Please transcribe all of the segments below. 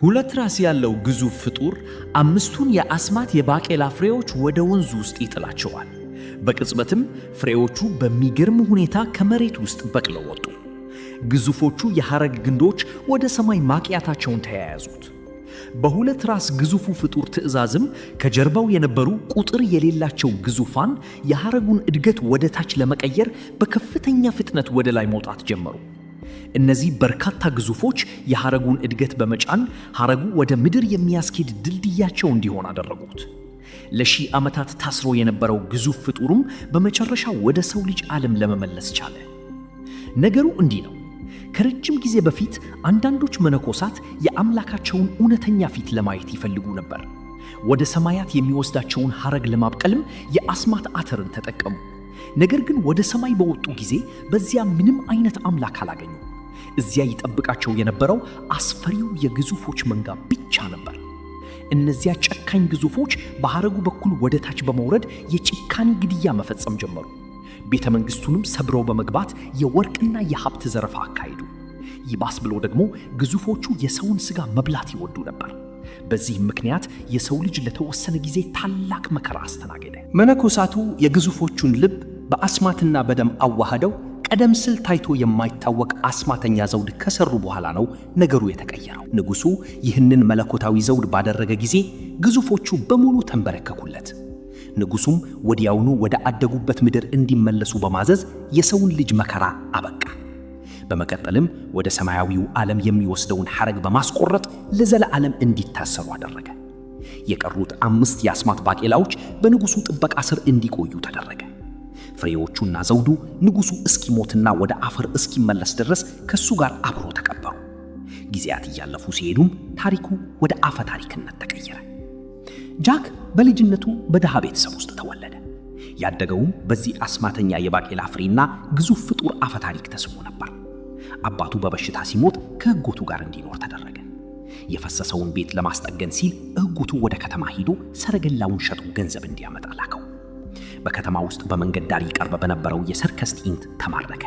ሁለት ራስ ያለው ግዙፍ ፍጡር አምስቱን የአስማት የባቄላ ፍሬዎች ወደ ወንዙ ውስጥ ይጥላቸዋል። በቅጽበትም ፍሬዎቹ በሚገርም ሁኔታ ከመሬት ውስጥ በቅለው ወጡ። ግዙፎቹ የሐረግ ግንዶች ወደ ሰማይ ማቅያታቸውን ተያያዙት። በሁለት ራስ ግዙፉ ፍጡር ትእዛዝም ከጀርባው የነበሩ ቁጥር የሌላቸው ግዙፋን የሐረጉን እድገት ወደ ታች ለመቀየር በከፍተኛ ፍጥነት ወደ ላይ መውጣት ጀመሩ። እነዚህ በርካታ ግዙፎች የሐረጉን እድገት በመጫን ሐረጉ ወደ ምድር የሚያስኬድ ድልድያቸው እንዲሆን አደረጉት። ለሺህ ዓመታት ታስሮ የነበረው ግዙፍ ፍጡሩም በመጨረሻ ወደ ሰው ልጅ ዓለም ለመመለስ ቻለ። ነገሩ እንዲህ ነው። ከረጅም ጊዜ በፊት አንዳንዶች መነኮሳት የአምላካቸውን እውነተኛ ፊት ለማየት ይፈልጉ ነበር። ወደ ሰማያት የሚወስዳቸውን ሐረግ ለማብቀልም የአስማት አተርን ተጠቀሙ። ነገር ግን ወደ ሰማይ በወጡ ጊዜ በዚያ ምንም አይነት አምላክ አላገኙ። እዚያ ይጠብቃቸው የነበረው አስፈሪው የግዙፎች መንጋ ብቻ ነበር። እነዚያ ጨካኝ ግዙፎች በሐረጉ በኩል ወደ ታች በመውረድ የጭካኔ ግድያ መፈጸም ጀመሩ። ቤተ መንግሥቱንም ሰብረው በመግባት የወርቅና የሀብት ዘረፋ አካሄዱ። ይባስ ብሎ ደግሞ ግዙፎቹ የሰውን ሥጋ መብላት ይወዱ ነበር። በዚህም ምክንያት የሰው ልጅ ለተወሰነ ጊዜ ታላቅ መከራ አስተናገደ። መነኮሳቱ የግዙፎቹን ልብ በአስማትና በደም አዋህደው ቀደም ሲል ታይቶ የማይታወቅ አስማተኛ ዘውድ ከሰሩ በኋላ ነው ነገሩ የተቀየረው። ንጉሡ ይህንን መለኮታዊ ዘውድ ባደረገ ጊዜ ግዙፎቹ በሙሉ ተንበረከኩለት። ንጉሡም ወዲያውኑ ወደ አደጉበት ምድር እንዲመለሱ በማዘዝ የሰውን ልጅ መከራ አበቃ። በመቀጠልም ወደ ሰማያዊው ዓለም የሚወስደውን ሐረግ በማስቆረጥ ለዘለዓለም እንዲታሰሩ አደረገ። የቀሩት 5 የአስማት ባቄላዎች በንጉሡ ጥበቃ ስር እንዲቆዩ ተደረገ። ፍሬዎቹና ዘውዱ ንጉሡ እስኪሞትና ወደ አፈር እስኪመለስ ድረስ ከሱ ጋር አብሮ ተቀበሩ። ጊዜያት እያለፉ ሲሄዱም ታሪኩ ወደ አፈ ታሪክነት ተቀየረ። ጃክ በልጅነቱ በድሃ ቤተሰብ ውስጥ ተወለደ። ያደገውም በዚህ አስማተኛ የባቄላ ፍሬና ግዙፍ ፍጡር አፈ ታሪክ ተስሞ ነበር። አባቱ በበሽታ ሲሞት ከሕጎቱ ጋር እንዲኖር ተደረገ። የፈሰሰውን ቤት ለማስጠገን ሲል ሕጎቱ ወደ ከተማ ሄዶ ሰረገላውን ሸጦ ገንዘብ እንዲያመጣ ላከው። በከተማ ውስጥ በመንገድ ዳር ይቀርብ በነበረው የሰርከስ ትዕይንት ተማረከ።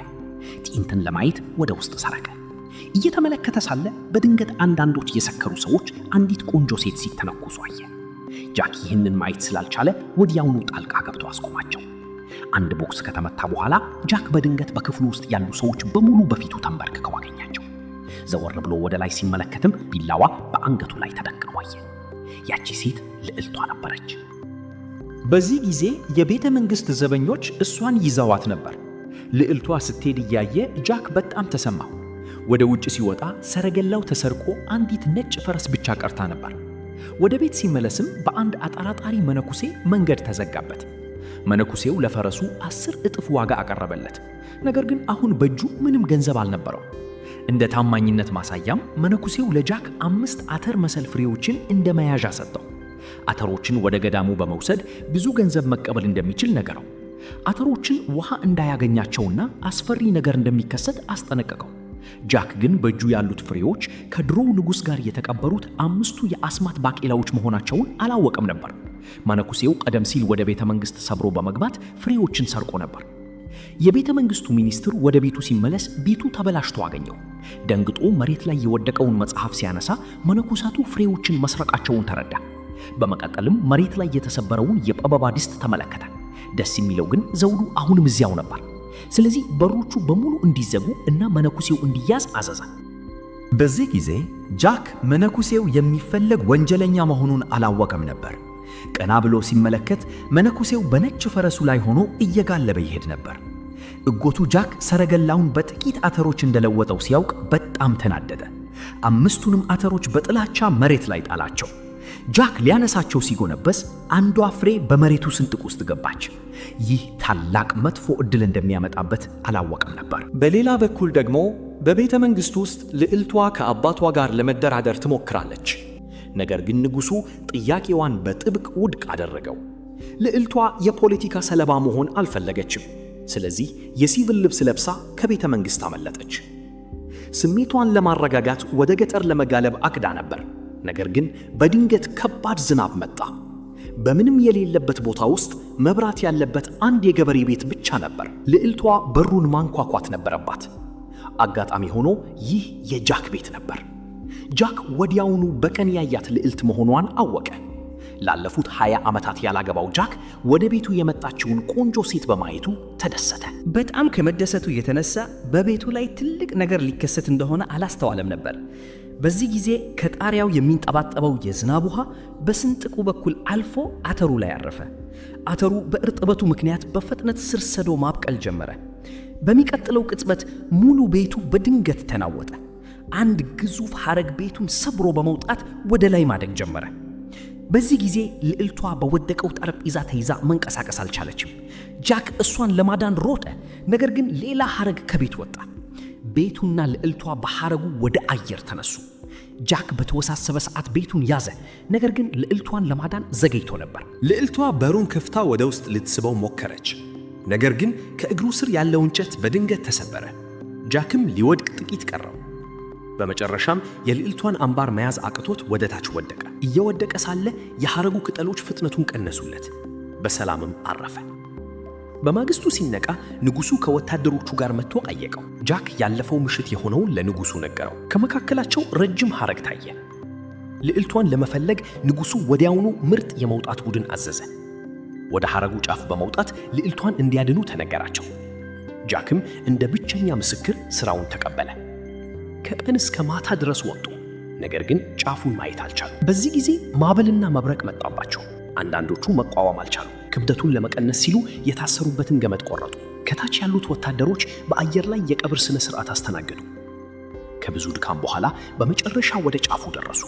ትዕይንትን ለማየት ወደ ውስጥ ሰረገ። እየተመለከተ ሳለ በድንገት አንዳንዶች የሰከሩ ሰዎች አንዲት ቆንጆ ሴት ሲተነኩሱ አየ። ጃክ ይህንን ማየት ስላልቻለ ወዲያውኑ ጣልቃ ገብቶ አስቆማቸው። አንድ ቦክስ ከተመታ በኋላ ጃክ በድንገት በክፍሉ ውስጥ ያሉ ሰዎች በሙሉ በፊቱ ተንበርክከው አገኛቸው። ዘወር ብሎ ወደ ላይ ሲመለከትም ቢላዋ በአንገቱ ላይ ተደቅኖ አየ። ያቺ ሴት ልዕልቷ ነበረች። በዚህ ጊዜ የቤተ መንግሥት ዘበኞች እሷን ይዘዋት ነበር። ልዕልቷ ስትሄድ እያየ ጃክ በጣም ተሰማው። ወደ ውጭ ሲወጣ ሰረገላው ተሰርቆ አንዲት ነጭ ፈረስ ብቻ ቀርታ ነበር። ወደ ቤት ሲመለስም በአንድ አጠራጣሪ መነኩሴ መንገድ ተዘጋበት። መነኩሴው ለፈረሱ 10 እጥፍ ዋጋ አቀረበለት። ነገር ግን አሁን በእጁ ምንም ገንዘብ አልነበረው። እንደ ታማኝነት ማሳያም መነኩሴው ለጃክ 5 አተር መሰል ፍሬዎችን እንደ መያዣ ሰጠው። አተሮችን ወደ ገዳሙ በመውሰድ ብዙ ገንዘብ መቀበል እንደሚችል ነገረው። አተሮችን ውሃ እንዳያገኛቸውና አስፈሪ ነገር እንደሚከሰት አስጠነቀቀው። ጃክ ግን በእጁ ያሉት ፍሬዎች ከድሮው ንጉሥ ጋር የተቀበሩት 5ቱ የአስማት ባቄላዎች መሆናቸውን አላወቀም ነበር። መነኩሴው ቀደም ሲል ወደ ቤተ መንግሥት ሰብሮ በመግባት ፍሬዎችን ሰርቆ ነበር። የቤተ መንግሥቱ ሚኒስትር ወደ ቤቱ ሲመለስ ቤቱ ተበላሽቶ አገኘው። ደንግጦ መሬት ላይ የወደቀውን መጽሐፍ ሲያነሳ መነኮሳቱ ፍሬዎችን መስረቃቸውን ተረዳ። በመቀጠልም መሬት ላይ የተሰበረውን የጠበባ ድስት ተመለከተ። ደስ የሚለው ግን ዘውዱ አሁንም እዚያው ነበር። ስለዚህ በሮቹ በሙሉ እንዲዘጉ እና መነኩሴው እንዲያዝ አዘዘ። በዚህ ጊዜ ጃክ መነኩሴው የሚፈለግ ወንጀለኛ መሆኑን አላወቀም ነበር። ቀና ብሎ ሲመለከት መነኩሴው በነጭ ፈረሱ ላይ ሆኖ እየጋለበ ይሄድ ነበር። እጎቱ ጃክ ሰረገላውን በጥቂት አተሮች እንደለወጠው ሲያውቅ በጣም ተናደደ። 5ቱንም አተሮች በጥላቻ መሬት ላይ ጣላቸው። ጃክ ሊያነሳቸው ሲጎነበስ አንዷ ፍሬ በመሬቱ ስንጥቅ ውስጥ ገባች። ይህ ታላቅ መጥፎ ዕድል እንደሚያመጣበት አላወቀም ነበር። በሌላ በኩል ደግሞ በቤተ መንግሥት ውስጥ ልዕልቷ ከአባቷ ጋር ለመደራደር ትሞክራለች። ነገር ግን ንጉሡ ጥያቄዋን በጥብቅ ውድቅ አደረገው። ልዕልቷ የፖለቲካ ሰለባ መሆን አልፈለገችም። ስለዚህ የሲቪል ልብስ ለብሳ ከቤተ መንግሥት አመለጠች። ስሜቷን ለማረጋጋት ወደ ገጠር ለመጋለብ አቅዳ ነበር። ነገር ግን በድንገት ከባድ ዝናብ መጣ። በምንም የሌለበት ቦታ ውስጥ መብራት ያለበት አንድ የገበሬ ቤት ብቻ ነበር። ልዕልቷ በሩን ማንኳኳት ነበረባት። አጋጣሚ ሆኖ ይህ የጃክ ቤት ነበር። ጃክ ወዲያውኑ በቀን ያያት ልዕልት መሆኗን አወቀ። ላለፉት 20 ዓመታት ያላገባው ጃክ ወደ ቤቱ የመጣችውን ቆንጆ ሴት በማየቱ ተደሰተ። በጣም ከመደሰቱ የተነሳ በቤቱ ላይ ትልቅ ነገር ሊከሰት እንደሆነ አላስተዋለም ነበር። በዚህ ጊዜ ከጣሪያው የሚንጠባጠበው የዝናብ ውሃ በስንጥቁ በኩል አልፎ አተሩ ላይ አረፈ። አተሩ በእርጥበቱ ምክንያት በፍጥነት ስር ሰዶ ማብቀል ጀመረ። በሚቀጥለው ቅጽበት ሙሉ ቤቱ በድንገት ተናወጠ። አንድ ግዙፍ ሐረግ ቤቱን ሰብሮ በመውጣት ወደ ላይ ማደግ ጀመረ። በዚህ ጊዜ ልዕልቷ በወደቀው ጠረጴዛ ተይዛ መንቀሳቀስ አልቻለችም። ጃክ እሷን ለማዳን ሮጠ፣ ነገር ግን ሌላ ሐረግ ከቤት ወጣ። ቤቱና ልዕልቷ በሐረጉ ወደ አየር ተነሱ። ጃክ በተወሳሰበ ሰዓት ቤቱን ያዘ፣ ነገር ግን ልዕልቷን ለማዳን ዘገይቶ ነበር። ልዕልቷ በሩን ከፍታ ወደ ውስጥ ልትስበው ሞከረች፣ ነገር ግን ከእግሩ ስር ያለው እንጨት በድንገት ተሰበረ። ጃክም ሊወድቅ ጥቂት ቀረው። በመጨረሻም የልዕልቷን አምባር መያዝ አቅቶት ወደ ታች ወደቀ። እየወደቀ ሳለ የሐረጉ ቅጠሎች ፍጥነቱን ቀነሱለት፣ በሰላምም አረፈ። በማግስቱ ሲነቃ ንጉሡ ከወታደሮቹ ጋር መጥቶ ጠየቀው። ጃክ ያለፈው ምሽት የሆነውን ለንጉሡ ነገረው። ከመካከላቸው ረጅም ሐረግ ታየ። ልዕልቷን ለመፈለግ ንጉሡ ወዲያውኑ ምርጥ የመውጣት ቡድን አዘዘ። ወደ ሐረጉ ጫፍ በመውጣት ልዕልቷን እንዲያድኑ ተነገራቸው። ጃክም እንደ ብቸኛ ምስክር ሥራውን ተቀበለ። ከቀን እስከ ማታ ድረስ ወጡ፣ ነገር ግን ጫፉን ማየት አልቻሉ። በዚህ ጊዜ ማዕበልና መብረቅ መጣባቸው። አንዳንዶቹ መቋቋም አልቻሉ። ክብደቱን ለመቀነስ ሲሉ የታሰሩበትን ገመድ ቆረጡ። ከታች ያሉት ወታደሮች በአየር ላይ የቀብር ሥነ ሥርዓት አስተናገዱ። ከብዙ ድካም በኋላ በመጨረሻ ወደ ጫፉ ደረሱ።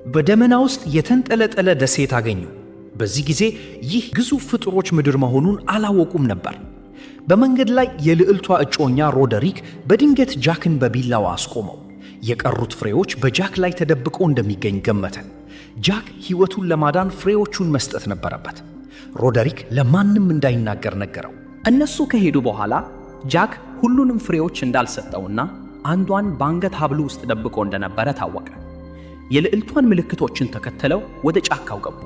በደመና ውስጥ የተንጠለጠለ ደሴት አገኙ። በዚህ ጊዜ ይህ ግዙፍ ፍጡሮች ምድር መሆኑን አላወቁም ነበር። በመንገድ ላይ የልዕልቷ እጮኛ ሮደሪክ በድንገት ጃክን በቢላዋ አስቆመው። የቀሩት ፍሬዎች በጃክ ላይ ተደብቆ እንደሚገኝ ገመተ። ጃክ ሕይወቱን ለማዳን ፍሬዎቹን መስጠት ነበረበት። ሮደሪክ ለማንም እንዳይናገር ነገረው። እነሱ ከሄዱ በኋላ ጃክ ሁሉንም ፍሬዎች እንዳልሰጠውና አንዷን በአንገት ሐብሉ ውስጥ ደብቆ እንደነበረ ታወቀ። የልዕልቷን ምልክቶችን ተከትለው ወደ ጫካው ገቡ።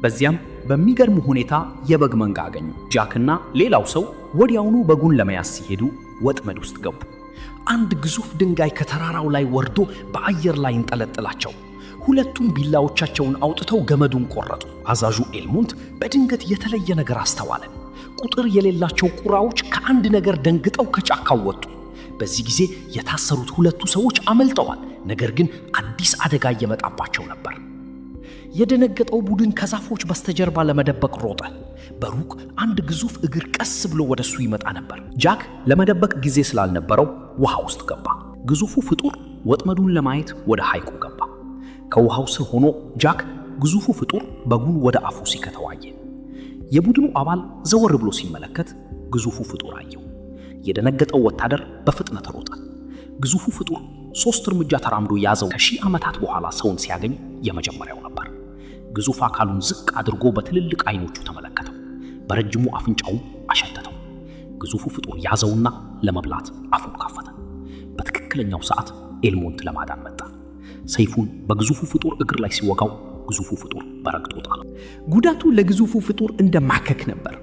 በዚያም በሚገርም ሁኔታ የበግ መንጋ አገኙ። ጃክና ሌላው ሰው ወዲያውኑ በጉን ለመያዝ ሲሄዱ ወጥመድ ውስጥ ገቡ። አንድ ግዙፍ ድንጋይ ከተራራው ላይ ወርዶ በአየር ላይ እንጠለጥላቸው። ሁለቱም ቢላዎቻቸውን አውጥተው ገመዱን ቆረጡ። አዛዡ ኤልሙንድ በድንገት የተለየ ነገር አስተዋለ። ቁጥር የሌላቸው ቁራዎች ከአንድ ነገር ደንግጠው ከጫካው ወጡ። በዚህ ጊዜ የታሰሩት ሁለቱ ሰዎች አመልጠዋል፣ ነገር ግን አዲስ አደጋ እየመጣባቸው ነበር። የደነገጠው ቡድን ከዛፎች በስተጀርባ ለመደበቅ ሮጠ። በሩቅ አንድ ግዙፍ እግር ቀስ ብሎ ወደሱ ይመጣ ነበር። ጃክ ለመደበቅ ጊዜ ስላልነበረው ውሃ ውስጥ ገባ። ግዙፉ ፍጡር ወጥመዱን ለማየት ወደ ሐይቁ ገባ። ከውሃው ስር ሆኖ ጃክ ግዙፉ ፍጡር በጉን ወደ አፉ ሲከተው አየ። የቡድኑ አባል ዘወር ብሎ ሲመለከት ግዙፉ ፍጡር አየው። የደነገጠው ወታደር በፍጥነት ሮጠ። ግዙፉ ፍጡር 3 እርምጃ ተራምዶ ያዘው። ከ1000 ዓመታት በኋላ ሰውን ሲያገኝ የመጀመሪያው ነበር። ግዙፍ አካሉን ዝቅ አድርጎ በትልልቅ አይኖቹ ተመለከተው። በረጅሙ አፍንጫው አሸተተው። ግዙፉ ፍጡር ያዘውና ለመብላት አፉን ከፈተ። በትክክለኛው ሰዓት ኤልሞንት ለማዳን መጣ። ሰይፉን በግዙፉ ፍጡር እግር ላይ ሲወጋው ግዙፉ ፍጡር በረግጦ ጣለው። ጉዳቱ ለግዙፉ ፍጡር እንደ ማከክ ነበር።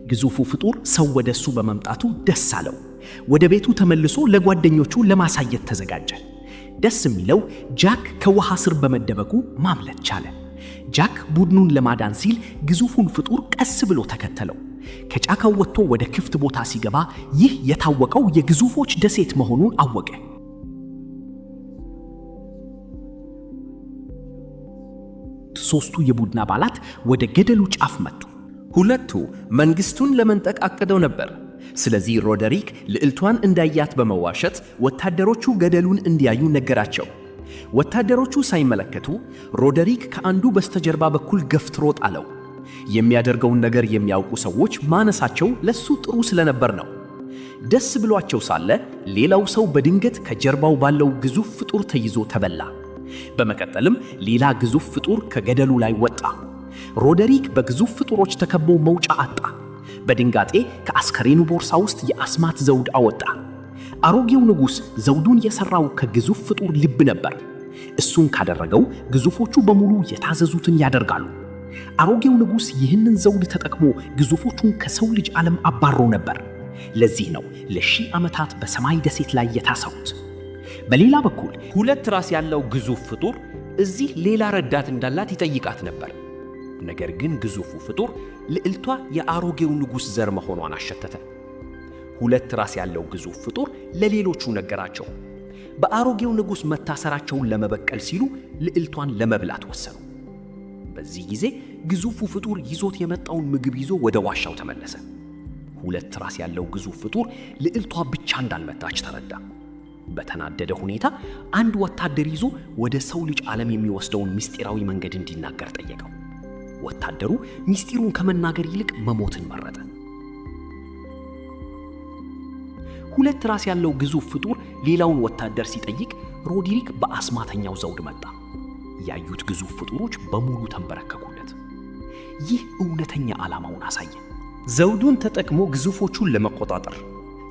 ግዙፉ ፍጡር ሰው ወደሱ በመምጣቱ ደስ አለው። ወደ ቤቱ ተመልሶ ለጓደኞቹ ለማሳየት ተዘጋጀ። ደስ የሚለው ጃክ ከውሃ ስር በመደበቁ ማምለጥ ቻለ። ጃክ ቡድኑን ለማዳን ሲል ግዙፉን ፍጡር ቀስ ብሎ ተከተለው። ከጫካው ወጥቶ ወደ ክፍት ቦታ ሲገባ ይህ የታወቀው የግዙፎች ደሴት መሆኑን አወቀ። ሦስቱ የቡድን አባላት ወደ ገደሉ ጫፍ መጡ። ሁለቱ መንግስቱን ለመንጠቅ አቅደው ነበር። ስለዚህ ሮደሪክ ልዕልቷን እንዳያት በመዋሸት ወታደሮቹ ገደሉን እንዲያዩ ነገራቸው። ወታደሮቹ ሳይመለከቱ ሮደሪክ ከአንዱ በስተጀርባ በኩል ገፍትሮ ጣለው። የሚያደርገውን ነገር የሚያውቁ ሰዎች ማነሳቸው ለሱ ጥሩ ስለነበር ነው። ደስ ብሏቸው ሳለ ሌላው ሰው በድንገት ከጀርባው ባለው ግዙፍ ፍጡር ተይዞ ተበላ። በመቀጠልም ሌላ ግዙፍ ፍጡር ከገደሉ ላይ ወጣ። ሮደሪክ በግዙፍ ፍጡሮች ተከቦ መውጫ አጣ። በድንጋጤ ከአስከሬኑ ቦርሳ ውስጥ የአስማት ዘውድ አወጣ። አሮጌው ንጉሥ ዘውዱን የሠራው ከግዙፍ ፍጡር ልብ ነበር። እሱን ካደረገው ግዙፎቹ በሙሉ የታዘዙትን ያደርጋሉ። አሮጌው ንጉሥ ይህንን ዘውድ ተጠቅሞ ግዙፎቹን ከሰው ልጅ ዓለም አባሮ ነበር። ለዚህ ነው ለ1000 ዓመታት በሰማይ ደሴት ላይ የታሰሩት። በሌላ በኩል ሁለት ራስ ያለው ግዙፍ ፍጡር እዚህ ሌላ ረዳት እንዳላት ይጠይቃት ነበር። ነገር ግን ግዙፉ ፍጡር ልዕልቷ የአሮጌው ንጉሥ ዘር መሆኗን አሸተተ። ሁለት ራስ ያለው ግዙፍ ፍጡር ለሌሎቹ ነገራቸው። በአሮጌው ንጉሥ መታሰራቸውን ለመበቀል ሲሉ ልዕልቷን ለመብላት ወሰኑ። በዚህ ጊዜ ግዙፉ ፍጡር ይዞት የመጣውን ምግብ ይዞ ወደ ዋሻው ተመለሰ። ሁለት ራስ ያለው ግዙፍ ፍጡር ልዕልቷ ብቻ እንዳልመታች ተረዳ። በተናደደ ሁኔታ አንድ ወታደር ይዞ ወደ ሰው ልጅ ዓለም የሚወስደውን ምስጢራዊ መንገድ እንዲናገር ጠየቀው። ወታደሩ ምስጢሩን ከመናገር ይልቅ መሞትን መረጠ። ሁለት ራስ ያለው ግዙፍ ፍጡር ሌላውን ወታደር ሲጠይቅ ሮድሪክ በአስማተኛው ዘውድ መጣ። ያዩት ግዙፍ ፍጡሮች በሙሉ ተንበረከኩለት። ይህ እውነተኛ ዓላማውን አሳየ። ዘውዱን ተጠቅሞ ግዙፎቹን ለመቆጣጠር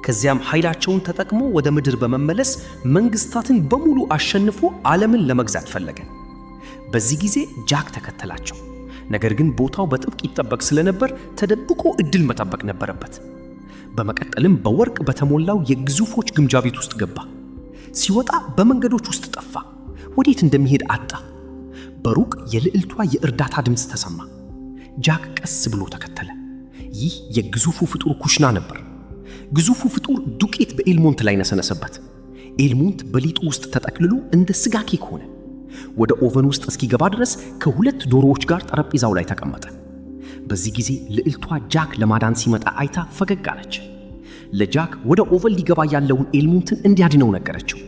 ከዚያም ኃይላቸውን ተጠቅሞ ወደ ምድር በመመለስ መንግስታትን በሙሉ አሸንፎ ዓለምን ለመግዛት ፈለገ። በዚህ ጊዜ ጃክ ተከተላቸው። ነገር ግን ቦታው በጥብቅ ይጠበቅ ስለነበር ተደብቆ እድል መጠበቅ ነበረበት። በመቀጠልም በወርቅ በተሞላው የግዙፎች ግምጃ ቤት ውስጥ ገባ። ሲወጣ በመንገዶች ውስጥ ጠፋ። ወዴት እንደሚሄድ አጣ። በሩቅ የልዕልቷ የእርዳታ ድምፅ ተሰማ። ጃክ ቀስ ብሎ ተከተለ። ይህ የግዙፉ ፍጡር ኩሽና ነበር። ግዙፉ ፍጡር ዱቄት በኤልሞንት ላይ ነሰነሰበት። ኤልሞንት በሊጡ ውስጥ ተጠቅልሎ እንደ ስጋ ኬክ ሆነ። ወደ ኦቨን ውስጥ እስኪገባ ድረስ ከሁለት ዶሮዎች ጋር ጠረጴዛው ላይ ተቀመጠ። በዚህ ጊዜ ልዕልቷ ጃክ ለማዳን ሲመጣ አይታ ፈገግ አለች። ለጃክ ወደ ኦቨን ሊገባ ያለውን ኤልሞንትን እንዲያድነው ነገረችው።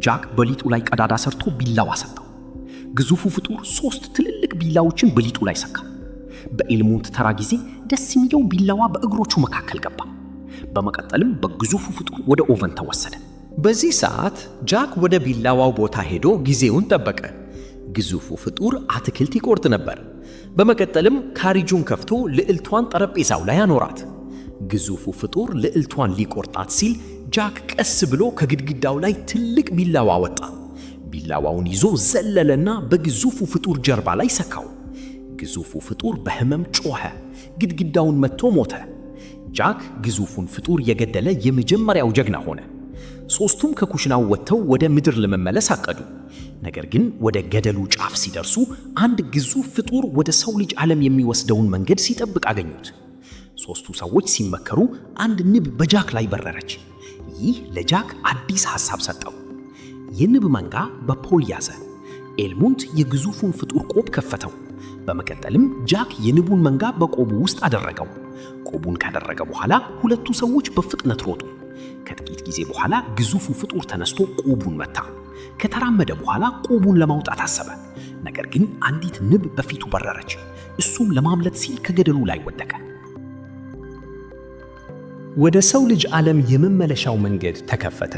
ጃክ በሊጡ ላይ ቀዳዳ ሰርቶ ቢላዋ ሰጠው። ግዙፉ ፍጡር 3 ትልልቅ ቢላዎችን በሊጡ ላይ ሰካ። በኤልሞንት ተራ ጊዜ ደስ የሚለው ቢላዋ በእግሮቹ መካከል ገባ። በመቀጠልም በግዙፉ ፍጡር ወደ ኦቨን ተወሰደ። በዚህ ሰዓት ጃክ ወደ ቢላዋው ቦታ ሄዶ ጊዜውን ጠበቀ። ግዙፉ ፍጡር አትክልት ይቆርጥ ነበር። በመቀጠልም ካሪጁን ከፍቶ ልዕልቷን ጠረጴዛው ላይ አኖራት። ግዙፉ ፍጡር ልዕልቷን ሊቆርጣት ሲል ጃክ ቀስ ብሎ ከግድግዳው ላይ ትልቅ ቢላዋ ወጣ። ቢላዋውን ይዞ ዘለለና በግዙፉ ፍጡር ጀርባ ላይ ሰካው። ግዙፉ ፍጡር በህመም ጮኸ። ግድግዳውን መትቶ ሞተ። ጃክ ግዙፉን ፍጡር የገደለ የመጀመሪያው ጀግና ሆነ። ሦስቱም ከኩሽናው ወጥተው ወደ ምድር ለመመለስ አቀዱ። ነገር ግን ወደ ገደሉ ጫፍ ሲደርሱ አንድ ግዙፍ ፍጡር ወደ ሰው ልጅ ዓለም የሚወስደውን መንገድ ሲጠብቅ አገኙት። ሦስቱ ሰዎች ሲመከሩ አንድ ንብ በጃክ ላይ በረረች። ይህ ለጃክ አዲስ ሐሳብ ሰጠው። የንብ መንጋ በፖል ያዘ። ኤልሞንት የግዙፉን ፍጡር ቆብ ከፈተው። በመቀጠልም ጃክ የንቡን መንጋ በቆቡ ውስጥ አደረገው። ቆቡን ካደረገ በኋላ ሁለቱ ሰዎች በፍጥነት ሮጡ። ከጥቂት ጊዜ በኋላ ግዙፉ ፍጡር ተነስቶ ቆቡን መታ። ከተራመደ በኋላ ቆቡን ለማውጣት አሰበ። ነገር ግን አንዲት ንብ በፊቱ በረረች። እሱም ለማምለጥ ሲል ከገደሉ ላይ ወደቀ። ወደ ሰው ልጅ ዓለም የመመለሻው መንገድ ተከፈተ።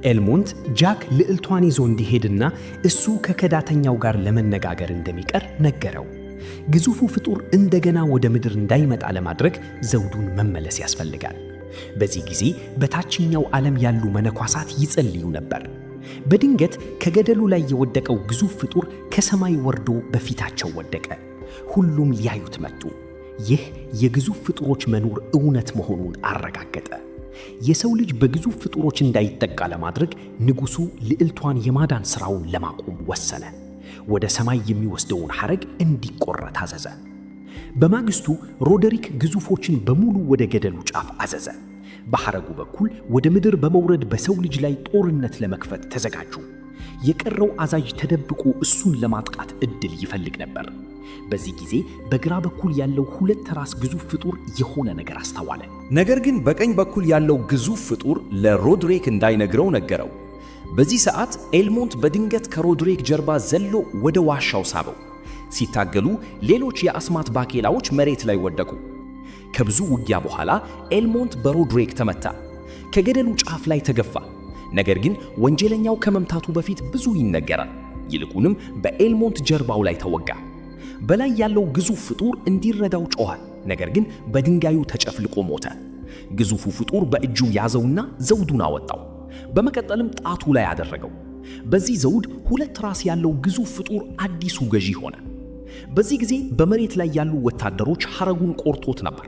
ኤልሞንት ጃክ ልዕልቷን ይዞ እንዲሄድና እሱ ከከዳተኛው ጋር ለመነጋገር እንደሚቀር ነገረው። ግዙፉ ፍጡር እንደገና ወደ ምድር እንዳይመጣ ለማድረግ ዘውዱን መመለስ ያስፈልጋል። በዚህ ጊዜ በታችኛው ዓለም ያሉ መነኳሳት ይጸልዩ ነበር። በድንገት ከገደሉ ላይ የወደቀው ግዙፍ ፍጡር ከሰማይ ወርዶ በፊታቸው ወደቀ። ሁሉም ሊያዩት መጡ። ይህ የግዙፍ ፍጡሮች መኖር እውነት መሆኑን አረጋገጠ። የሰው ልጅ በግዙፍ ፍጡሮች እንዳይጠቃ ለማድረግ ንጉሡ ልዕልቷን የማዳን ሥራውን ለማቆም ወሰነ። ወደ ሰማይ የሚወስደውን ሐረግ እንዲቆረጥ አዘዘ። በማግስቱ ሮደሪክ ግዙፎችን በሙሉ ወደ ገደሉ ጫፍ አዘዘ። በሐረጉ በኩል ወደ ምድር በመውረድ በሰው ልጅ ላይ ጦርነት ለመክፈት ተዘጋጁ። የቀረው አዛዥ ተደብቆ እሱን ለማጥቃት ዕድል ይፈልግ ነበር። በዚህ ጊዜ በግራ በኩል ያለው ሁለት ራስ ግዙፍ ፍጡር የሆነ ነገር አስተዋለ። ነገር ግን በቀኝ በኩል ያለው ግዙፍ ፍጡር ለሮድሪክ እንዳይነግረው ነገረው። በዚህ ሰዓት ኤልሞንት በድንገት ከሮድሪክ ጀርባ ዘሎ ወደ ዋሻው ሳበው። ሲታገሉ ሌሎች የአስማት ባቄላዎች መሬት ላይ ወደቁ። ከብዙ ውጊያ በኋላ ኤልሞንት በሮድሪክ ተመታ። ከገደሉ ጫፍ ላይ ተገፋ። ነገር ግን ወንጀለኛው ከመምታቱ በፊት ብዙ ይነገራል። ይልቁንም በኤልሞንት ጀርባው ላይ ተወጋ። በላይ ያለው ግዙፍ ፍጡር እንዲረዳው ጮኸ። ነገር ግን በድንጋዩ ተጨፍልቆ ሞተ። ግዙፉ ፍጡር በእጁ ያዘውና ዘውዱን አወጣው። በመቀጠልም ጣቱ ላይ አደረገው። በዚህ ዘውድ ሁለት ራስ ያለው ግዙፍ ፍጡር አዲሱ ገዢ ሆነ። በዚህ ጊዜ በመሬት ላይ ያሉ ወታደሮች ሐረጉን ቆርጦት ነበር።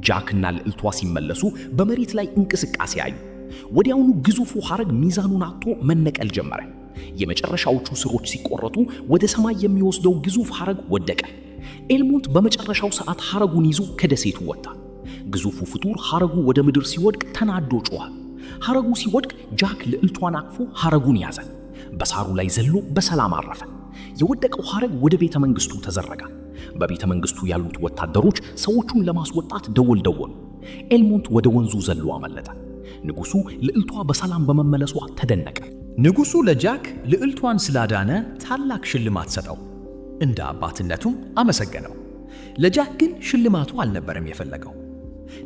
ጃክና ልዕልቷ ሲመለሱ በመሬት ላይ እንቅስቃሴ አዩ። ወዲያውኑ ግዙፉ ሐረግ ሚዛኑን አጥቶ መነቀል ጀመረ። የመጨረሻዎቹ ስሮች ሲቆረጡ ወደ ሰማይ የሚወስደው ግዙፍ ሐረግ ወደቀ። ኤልሞንት በመጨረሻው ሰዓት ሐረጉን ይዞ ከደሴቱ ወጣ። ግዙፉ ፍጡር ሐረጉ ወደ ምድር ሲወድቅ ተናዶ ጮኸ። ሐረጉ ሲወድቅ ጃክ ልዕልቷን አቅፎ ሐረጉን ያዘ። በሳሩ ላይ ዘሎ በሰላም አረፈ። የወደቀው ሐረግ ወደ ቤተ መንግሥቱ ተዘረጋ። በቤተ መንግሥቱ ያሉት ወታደሮች ሰዎቹን ለማስወጣት ደወል ደወሉ። ኤልሞንት ወደ ወንዙ ዘሎ አመለጠ። ንጉሡ ልዕልቷ በሰላም በመመለሷ ተደነቀ። ንጉሡ ለጃክ ልዕልቷን ስላዳነ ታላቅ ሽልማት ሰጠው። እንደ አባትነቱም አመሰገነው። ለጃክ ግን ሽልማቱ አልነበረም የፈለገው።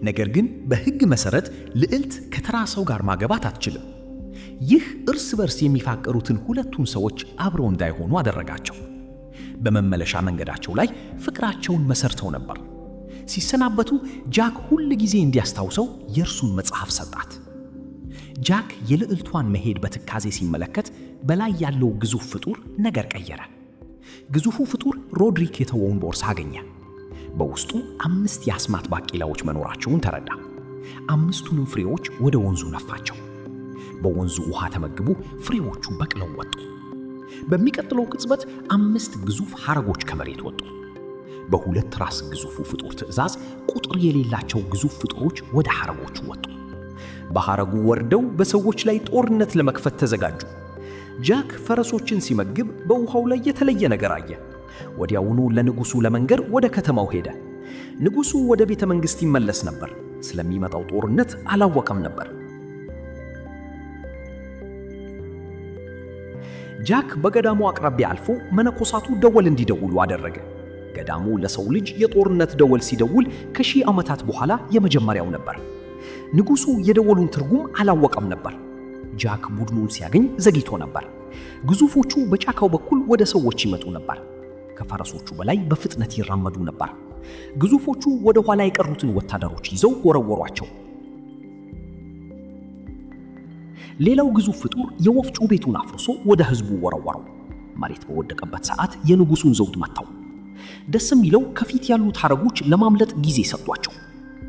ነገር ግን በሕግ መሠረት ልዕልት ከተራ ሰው ጋር ማገባት አትችልም። ይህ እርስ በርስ የሚፋቀሩትን ሁለቱን ሰዎች አብረው እንዳይሆኑ አደረጋቸው። በመመለሻ መንገዳቸው ላይ ፍቅራቸውን መሰርተው ነበር። ሲሰናበቱ ጃክ ሁል ጊዜ እንዲያስታውሰው የእርሱን መጽሐፍ ሰጣት። ጃክ የልዕልቷን መሄድ በትካዜ ሲመለከት በላይ ያለው ግዙፍ ፍጡር ነገር ቀየረ። ግዙፉ ፍጡር ሮድሪክ የተወውን ቦርሳ አገኘ። በውስጡ 5 የአስማት ባቄላዎች መኖራቸውን ተረዳ። 5ቱንም ፍሬዎች ወደ ወንዙ ነፋቸው። በወንዙ ውሃ ተመግቡ ፍሬዎቹ በቅለው ወጡ። በሚቀጥለው ቅጽበት 5 ግዙፍ ሐረጎች ከመሬት ወጡ። በሁለት ራስ ግዙፉ ፍጡር ትዕዛዝ ቁጥር የሌላቸው ግዙፍ ፍጡሮች ወደ ሐረጎቹ ወጡ። በሐረጉ ወርደው በሰዎች ላይ ጦርነት ለመክፈት ተዘጋጁ። ጃክ ፈረሶችን ሲመግብ በውሃው ላይ የተለየ ነገር አየ። ወዲያውኑ ለንጉሡ ለመንገር ወደ ከተማው ሄደ። ንጉሡ ወደ ቤተ መንግሥት ይመለስ ነበር። ስለሚመጣው ጦርነት አላወቀም ነበር። ጃክ በገዳሙ አቅራቢያ አልፎ መነኮሳቱ ደወል እንዲደውሉ አደረገ። ገዳሙ ለሰው ልጅ የጦርነት ደወል ሲደውል ከ1000 ዓመታት በኋላ የመጀመሪያው ነበር። ንጉሡ የደወሉን ትርጉም አላወቀም ነበር። ጃክ ቡድኑን ሲያገኝ ዘግይቶ ነበር። ግዙፎቹ በጫካው በኩል ወደ ሰዎች ይመጡ ነበር። ከፈረሶቹ በላይ በፍጥነት ይራመዱ ነበር። ግዙፎቹ ወደ ኋላ የቀሩትን ወታደሮች ይዘው ወረወሯቸው። ሌላው ግዙፍ ፍጡር የወፍጮ ቤቱን አፍርሶ ወደ ሕዝቡ ወረወረው። መሬት በወደቀበት ሰዓት የንጉሡን ዘውድ መታው። ደስ የሚለው ከፊት ያሉት ሐረጎች ለማምለጥ ጊዜ ሰጧቸው።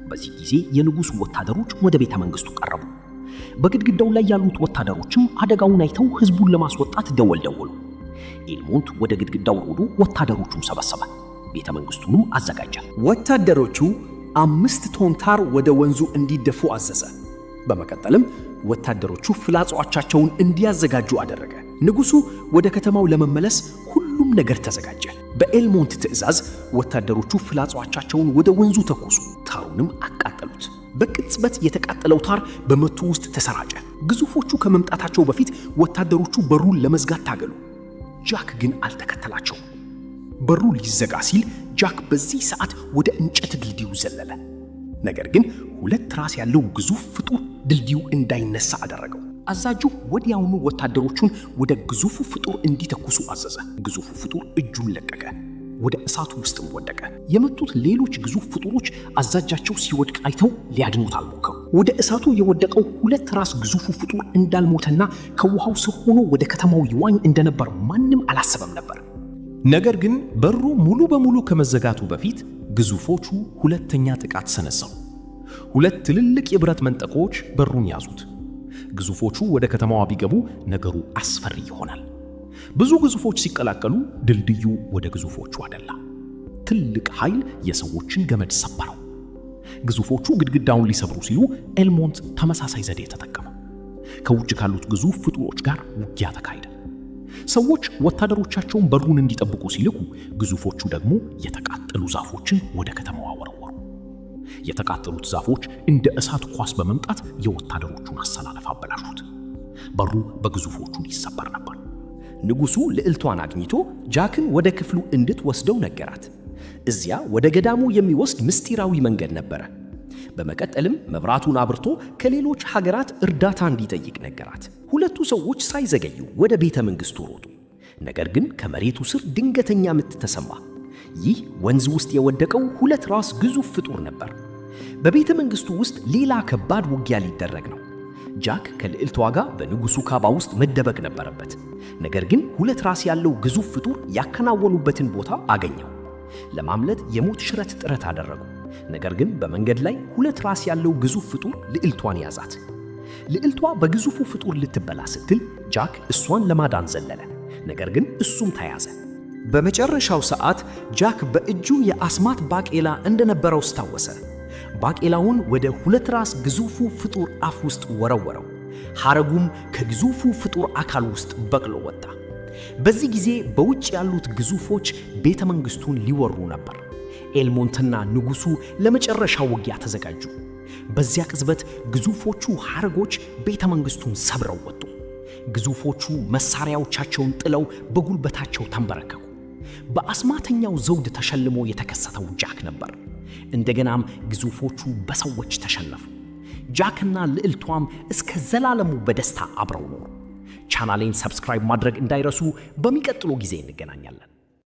በዚህ ጊዜ የንጉሡ ወታደሮች ወደ ቤተ መንግሥቱ ቀረቡ። በግድግዳው ላይ ያሉት ወታደሮችም አደጋውን አይተው ሕዝቡን ለማስወጣት ደወል ደወሉ። ኤልሞንት ወደ ግድግዳው ሮዶ ወታደሮቹን ሰበሰበ። ቤተ መንግሥቱንም አዘጋጀ። ወታደሮቹ 5 ቶን ታር ወደ ወንዙ እንዲደፉ አዘዘ። በመቀጠልም ወታደሮቹ ፍላጻዎቻቸውን እንዲያዘጋጁ አደረገ። ንጉሡ ወደ ከተማው ለመመለስ ሁሉም ነገር ተዘጋጀ። በኤልሞንት ትዕዛዝ ወታደሮቹ ፍላጻዎቻቸውን ወደ ወንዙ ተኮሱ፣ ታሩንም አቃጠሉት። በቅጽበት የተቃጠለው ታር በመቱ ውስጥ ተሰራጨ። ግዙፎቹ ከመምጣታቸው በፊት ወታደሮቹ በሩን ለመዝጋት ታገሉ። ጃክ ግን አልተከተላቸው። በሩ ሊዘጋ ሲል ጃክ በዚህ ሰዓት ወደ እንጨት ድልድዩ ዘለለ። ነገር ግን 2 ራስ ያለው ግዙፍ ፍጡር ድልድዩ እንዳይነሳ አደረገው። አዛዡ ወዲያውኑ ወታደሮቹን ወደ ግዙፉ ፍጡር እንዲተኩሱ አዘዘ። ግዙፉ ፍጡር እጁን ለቀቀ፣ ወደ እሳቱ ውስጥም ወደቀ። የመቱት ሌሎች ግዙፍ ፍጡሮች አዛዣቸው ሲወድቅ አይተው ሊያድኑት አልሞከሩ። ወደ እሳቱ የወደቀው 2 ራስ ግዙፉ ፍጡር እንዳልሞተና ከውሃው ስር ሆኖ ወደ ከተማው ይዋኝ እንደነበር ማንም አላሰበም ነበር። ነገር ግን በሩ ሙሉ በሙሉ ከመዘጋቱ በፊት ግዙፎቹ ሁለተኛ ጥቃት ሰነዘሩ። 2 ትልልቅ የብረት መንጠቆዎች በሩን ያዙት። ግዙፎቹ ወደ ከተማዋ ቢገቡ ነገሩ አስፈሪ ይሆናል። ብዙ ግዙፎች ሲቀላቀሉ ድልድዩ ወደ ግዙፎቹ አደላ። ትልቅ ኃይል የሰዎችን ገመድ ሰበረው። ግዙፎቹ ግድግዳውን ሊሰብሩ ሲሉ ኤልሞንት ተመሳሳይ ዘዴ ተጠቀመ። ከውጭ ካሉት ግዙፍ ፍጡሮች ጋር ውጊያ ተካሄደ። ሰዎች ወታደሮቻቸውን በሩን እንዲጠብቁ ሲልኩ፣ ግዙፎቹ ደግሞ የተቃጠሉ ዛፎችን ወደ ከተማዋ ወረወሩ። የተቃጠሉት ዛፎች እንደ እሳት ኳስ በመምጣት የወታደሮቹን አሰላለፍ አበላሹት። በሩ በግዙፎቹ ይሰበር ነበር። ንጉሡ ልዕልቷን አግኝቶ ጃክን ወደ ክፍሉ እንድትወስደው ነገራት። እዚያ ወደ ገዳሙ የሚወስድ ምስጢራዊ መንገድ ነበረ። በመቀጠልም መብራቱን አብርቶ ከሌሎች ሀገራት እርዳታ እንዲጠይቅ ነገራት። ሁለቱ ሰዎች ሳይዘገዩ ወደ ቤተ መንግሥቱ ሮጡ። ነገር ግን ከመሬቱ ስር ድንገተኛ ምት ተሰማ። ይህ ወንዝ ውስጥ የወደቀው 2 ራስ ግዙፍ ፍጡር ነበር። በቤተ መንግሥቱ ውስጥ ሌላ ከባድ ውጊያ ሊደረግ ነው። ጃክ ከልዕልቷ ጋር በንጉሡ ካባ ውስጥ መደበቅ ነበረበት። ነገር ግን 2 ራስ ያለው ግዙፍ ፍጡር ያከናወኑበትን ቦታ አገኘው። ለማምለጥ የሞት ሽረት ጥረት አደረጉ። ነገር ግን በመንገድ ላይ 2 ራስ ያለው ግዙፍ ፍጡር ልዕልቷን ያዛት። ልዕልቷ በግዙፉ ፍጡር ልትበላ ስትል ጃክ እሷን ለማዳን ዘለለ። ነገር ግን እሱም ተያዘ። በመጨረሻው ሰዓት ጃክ በእጁ የአስማት ባቄላ እንደነበረው አስታወሰ። ባቄላውን ወደ ሁለት ራስ ግዙፉ ፍጡር አፍ ውስጥ ወረወረው። ሐረጉም ከግዙፉ ፍጡር አካል ውስጥ በቅሎ ወጣ። በዚህ ጊዜ በውጭ ያሉት ግዙፎች ቤተ መንግሥቱን ሊወሩ ነበር። ኤልሞንትና ንጉሡ ለመጨረሻው ውጊያ ተዘጋጁ። በዚያ ቅጽበት ግዙፎቹ ሐረጎች ቤተ መንግሥቱን ሰብረው ወጡ። ግዙፎቹ መሳሪያዎቻቸውን ጥለው በጉልበታቸው ተንበረከኩ። በአስማተኛው ዘውድ ተሸልሞ የተከሰተው ጃክ ነበር። እንደገናም ግዙፎቹ በሰዎች ተሸነፉ። ጃክና ልዕልቷም እስከ ዘላለሙ በደስታ አብረው ኖሩ። ቻናሌን ሰብስክራይብ ማድረግ እንዳይረሱ። በሚቀጥለው ጊዜ እንገናኛለን።